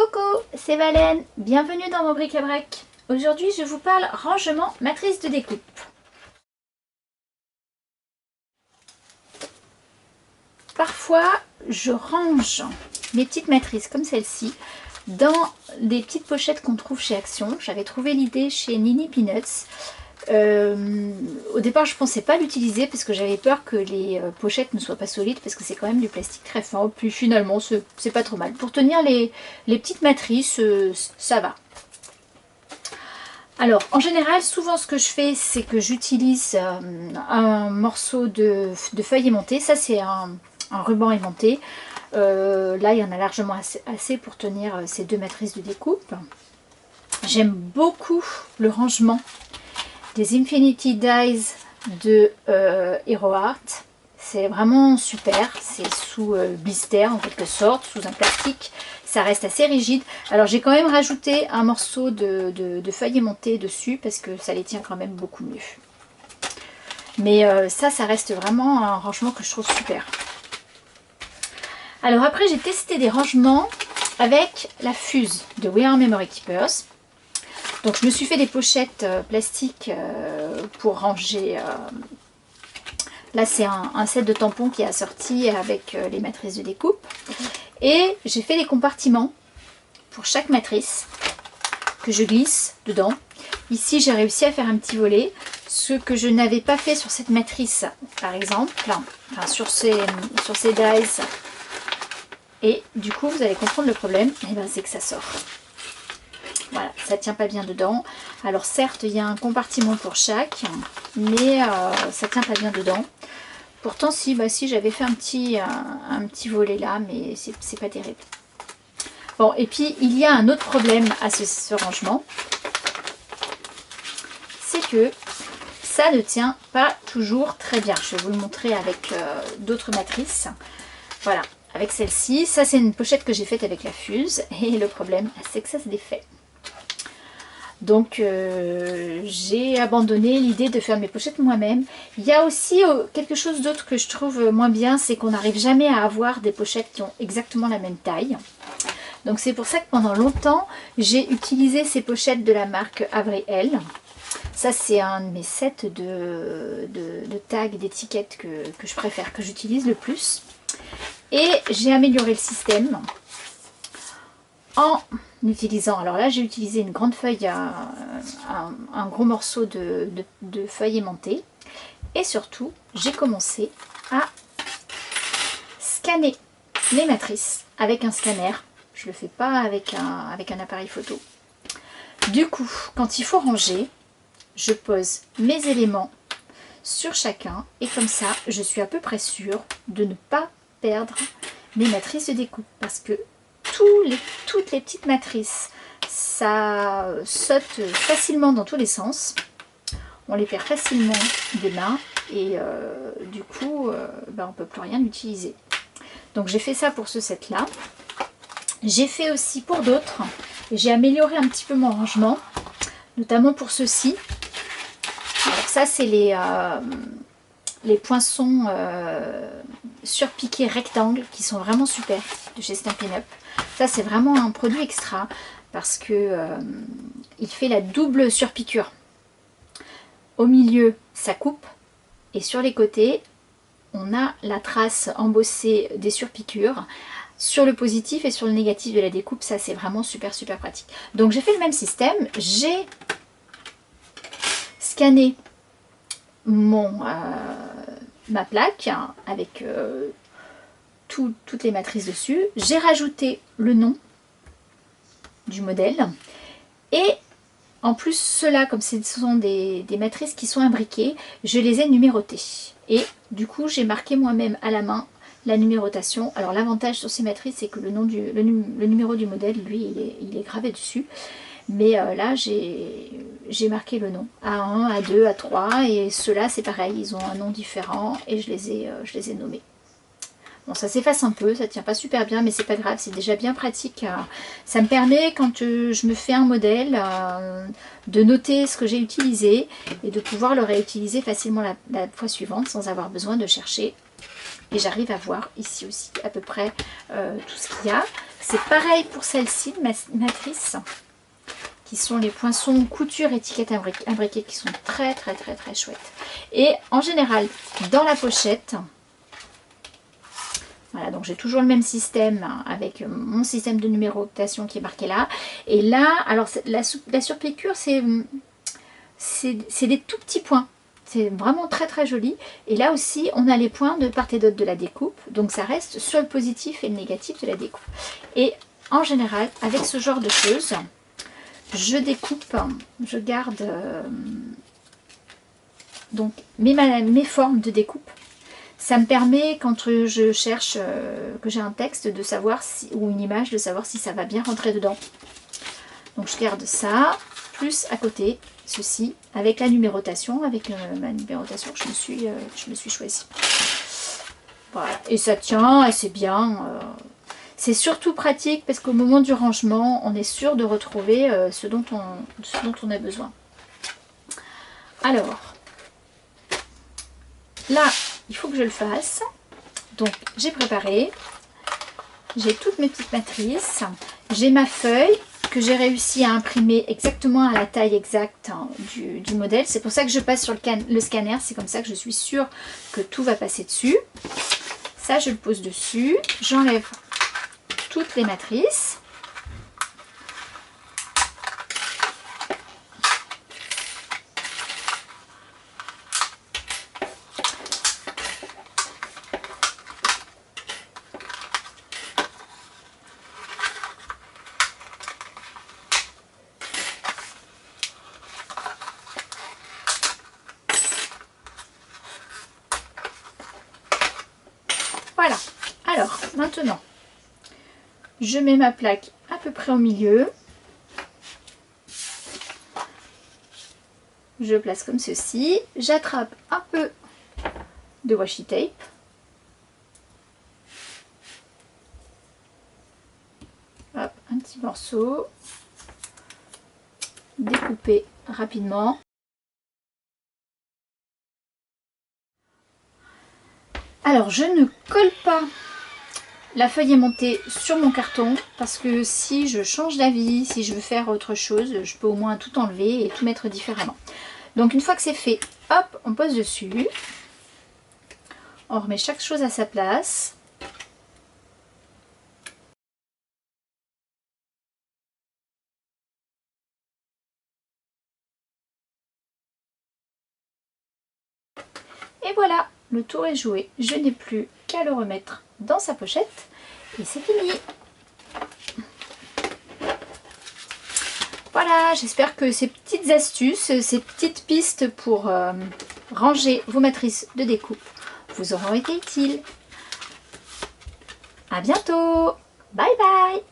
Coucou, c'est Valène, bienvenue dans mon bric-à-brac. Aujourd'hui je vous parle rangement matrice de découpe. Parfois je range mes petites matrices comme celle-ci dans des petites pochettes qu'on trouve chez Action. J'avais trouvé l'idée chez Nini Peanuts. Au départ je pensais pas l'utiliser parce que j'avais peur que les pochettes ne soient pas solides parce que c'est quand même du plastique très fin, puis finalement c'est pas trop mal. Pour tenir les petites matrices, ça va. Alors en général souvent ce que je fais c'est que j'utilise un morceau de feuille aimantée, ça c'est un ruban aimanté. Là il y en a largement assez pour tenir ces deux matrices de découpe. J'aime beaucoup le rangement des Infinity Dies de Hero Art. C'est vraiment super, c'est sous blister en quelque sorte, sous un plastique, ça reste assez rigide. Alors j'ai quand même rajouté un morceau de feuille aimantée dessus parce que ça les tient quand même beaucoup mieux. Mais ça reste vraiment un rangement que je trouve super. Alors après j'ai testé des rangements avec la fuse de We Are Memory Keepers. Donc je me suis fait des pochettes plastiques pour ranger. Là c'est un set de tampons qui est assorti avec les matrices de découpe. Et j'ai fait des compartiments pour chaque matrice que je glisse dedans. Ici j'ai réussi à faire un petit volet. Ce que je n'avais pas fait sur cette matrice par exemple, enfin sur ces dies. Et du coup vous allez comprendre le problème, c'est que ça sort. Voilà, ça tient pas bien dedans. Alors certes, il y a un compartiment pour chaque, mais ça tient pas bien dedans. Pourtant, si j'avais fait un petit volet là, mais c'est pas terrible. Bon, et puis il y a un autre problème à ce rangement. C'est que ça ne tient pas toujours très bien. Je vais vous le montrer avec d'autres matrices. Voilà, avec celle-ci. Ça, c'est une pochette que j'ai faite avec la fuse. Et le problème, c'est que ça se défait. Donc j'ai abandonné l'idée de faire mes pochettes moi-même. Il y a aussi quelque chose d'autre que je trouve moins bien, c'est qu'on n'arrive jamais à avoir des pochettes qui ont exactement la même taille. Donc c'est pour ça que pendant longtemps, j'ai utilisé ces pochettes de la marque Avril. Ça c'est un de mes sets de tags, d'étiquettes que je préfère, que j'utilise le plus. Et j'ai amélioré le système en utilisant, alors là j'ai utilisé une grande feuille, un gros morceau de feuille aimantée, et surtout j'ai commencé à scanner les matrices avec un scanner. Je le fais pas avec un appareil photo. Du coup quand il faut ranger, je pose mes éléments sur chacun et comme ça je suis à peu près sûre de ne pas perdre mes matrices de découpe, parce que toutes les petites matrices, ça saute facilement dans tous les sens. On les perd facilement des mains et du coup, on ne peut plus rien utiliser. Donc j'ai fait ça pour ce set là. J'ai fait aussi pour d'autres. J'ai amélioré un petit peu mon rangement, notamment pour ceux-ci. Alors ça c'est les poinçons surpiqués rectangles qui sont vraiment super de chez Stampin' Up. Ça c'est vraiment un produit extra parce que il fait la double surpiqûre. Au milieu ça coupe et sur les côtés on a la trace embossée des surpiqûres. Sur le positif et sur le négatif de la découpe, ça c'est vraiment super pratique. Donc j'ai fait le même système, j'ai scanné ma plaque avec toutes les matrices dessus. J'ai rajouté le nom du modèle et en plus ceux-là, comme ce sont des matrices qui sont imbriquées, je les ai numérotées et du coup j'ai marqué moi-même à la main la numérotation. Alors l'avantage sur ces matrices c'est que le numéro du modèle, lui, il est gravé dessus. Mais là j'ai marqué le nom A1, A2, A3 et ceux-là c'est pareil, ils ont un nom différent et je les ai nommés. Bon, ça s'efface un peu, ça tient pas super bien mais c'est pas grave, c'est déjà bien pratique. Ça me permet quand je me fais un modèle de noter ce que j'ai utilisé et de pouvoir le réutiliser facilement la fois suivante sans avoir besoin de chercher. Et j'arrive à voir ici aussi à peu près tout ce qu'il y a. C'est pareil pour celle-ci, matrice, qui sont les poinçons couture étiquette imbriquée, qui sont très chouettes. Et en général, dans la pochette, voilà, donc j'ai toujours le même système avec mon système de numérotation qui est marqué là. Et là, alors la surpiqûre, c'est des tout petits points. C'est vraiment très joli. Et là aussi, on a les points de part et d'autre de la découpe. Donc ça reste sur le positif et le négatif de la découpe. Et en général, avec ce genre de choses, je découpe, je garde donc mes formes de découpe. Ça me permet, quand je cherche, que j'ai un texte, de savoir si, ou une image, de savoir si ça va bien rentrer dedans. Donc je garde ça, plus à côté, ceci, avec la numérotation, avec ma numérotation que je me suis choisie. Voilà, et ça tient assez bien. C'est surtout pratique parce qu'au moment du rangement, on est sûr de retrouver ce dont on a besoin. Alors, là, il faut que je le fasse. Donc, j'ai préparé. J'ai toutes mes petites matrices. J'ai ma feuille que j'ai réussi à imprimer exactement à la taille exacte du modèle. C'est pour ça que je passe sur le scanner. C'est comme ça que je suis sûre que tout va passer dessus. Ça, je le pose dessus. J'enlève toutes les matrices. Voilà. Alors, maintenant, je mets ma plaque à peu près au milieu. Je place comme ceci. J'attrape un peu de washi tape. Hop, un petit morceau. Découper rapidement. Alors, je ne colle pas la feuille aimantée sur mon carton parce que si je change d'avis, si je veux faire autre chose, je peux au moins tout enlever et tout mettre différemment. Donc une fois que c'est fait, hop, on pose dessus. On remet chaque chose à sa place. Et voilà, le tour est joué. Je n'ai plus qu'à le remettre dans sa pochette et c'est fini. Voilà, j'espère que ces petites astuces, ces petites pistes pour ranger vos matrices de découpe vous auront été utiles. À bientôt. Bye bye.